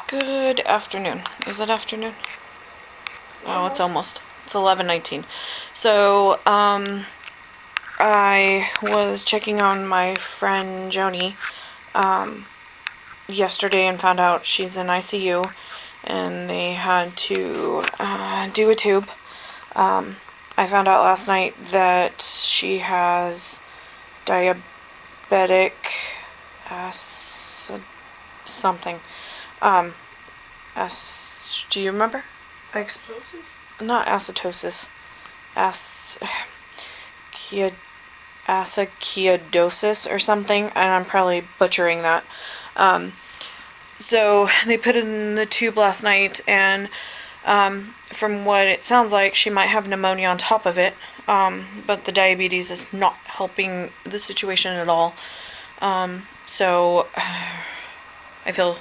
Good afternoon. Is it afternoon? Oh, it's almost. It's 11:19. So, I was checking on my friend Joni, yesterday and found out she's in ICU and they had to, do a tube. I found out last night that she has diabetic acid something. Do you remember? Not acetosis. Acidosis or something, and I'm probably butchering that. So they put it in the tube last night, and from what it sounds like, she might have pneumonia on top of it. But the diabetes is not helping the situation at all. So I feel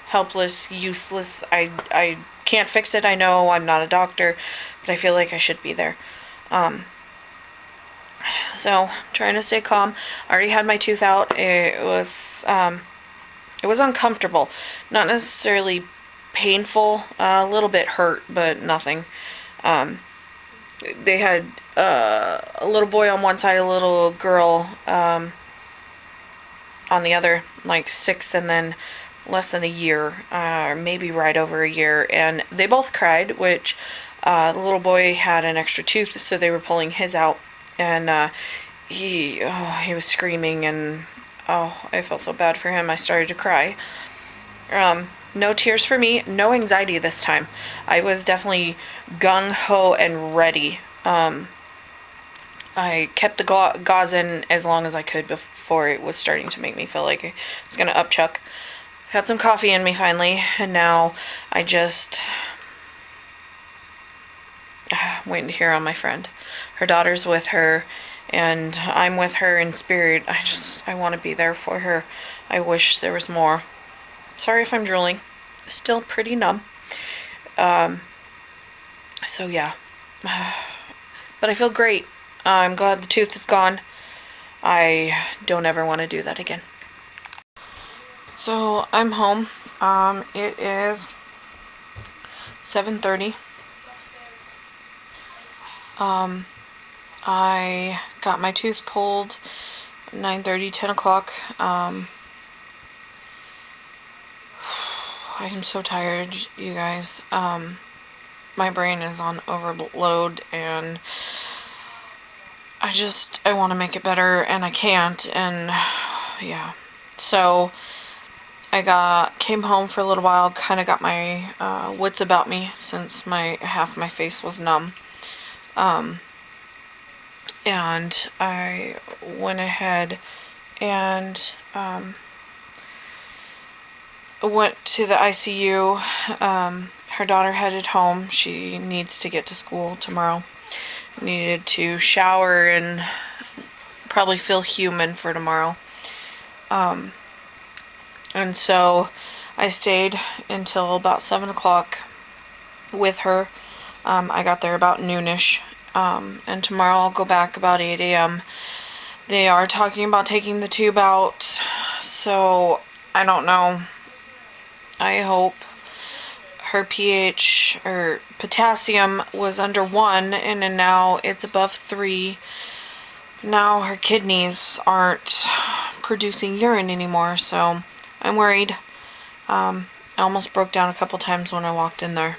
helpless, useless. I can't fix it. I know I'm not a doctor, but I feel like I should be there. So trying to stay calm. I already had my tooth out. It was uncomfortable, not necessarily painful. A little bit hurt, but nothing. They had a little boy on one side, a little girl on the other, like 6 and then less than a year, maybe right over a year, and they both cried, which the little boy had an extra tooth, so they were pulling his out, and he was screaming, and I felt so bad for him. I started to cry. No tears for me, no anxiety this time. I was definitely gung-ho and ready. I kept the gauze in as long as I could before it was starting to make me feel like I was going to upchuck. Had some coffee in me finally, and now I just waiting to hear on my friend. Her daughter's with her, and I'm with her in spirit. I want to be there for her. I wish there was more. Sorry if I'm drooling. Still pretty numb. So yeah. But I feel great. I'm glad the tooth is gone. I don't ever want to do that again. So I'm home. It is 7:30. I got my tooth pulled 9:30, 10 o'clock. I am so tired, you guys. My brain is on overload, and I want to make it better, and I can't, and yeah. So I came home for a little while, kind of got my wits about me since half my face was numb. And I went ahead and went to the ICU. Her daughter headed home. She needs to get to school tomorrow. Needed to shower and probably feel human for tomorrow. And so I stayed until about 7 o'clock with her. I got there about noonish. And tomorrow I'll go back about 8 a.m. They are talking about taking the tube out, so I don't know. I hope. Her pH, or potassium, was under 1, and then now it's above 3. Now her kidneys aren't producing urine anymore, so I'm worried. I almost broke down a couple times when I walked in there.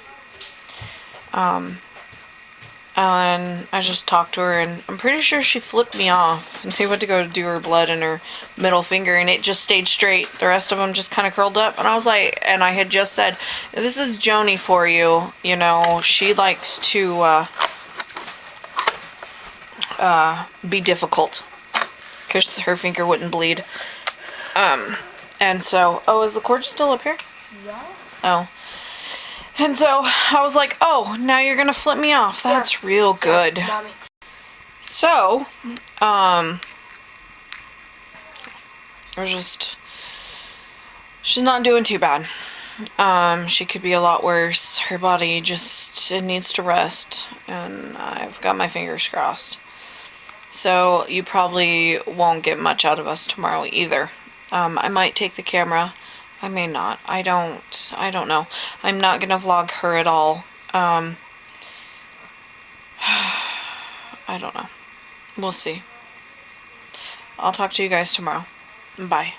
And I just talked to her, and I'm pretty sure she flipped me off. They went to go do her blood in her middle finger, and it just stayed straight. The rest of them just kind of curled up, and I was like, and I had just said, this is Joni for you. You know, she likes to be difficult, because her finger wouldn't bleed. And so, is the cord still up here? Yeah. Oh. And so I was like, oh, now you're going to flip me off. That's real good. Mommy. So, she's not doing too bad. She could be a lot worse. Her body it needs to rest. And I've got my fingers crossed. So you probably won't get much out of us tomorrow either. I might take the camera I may not. I don't know. I'm not gonna vlog her at all. I don't know. We'll see. I'll talk to you guys tomorrow. Bye.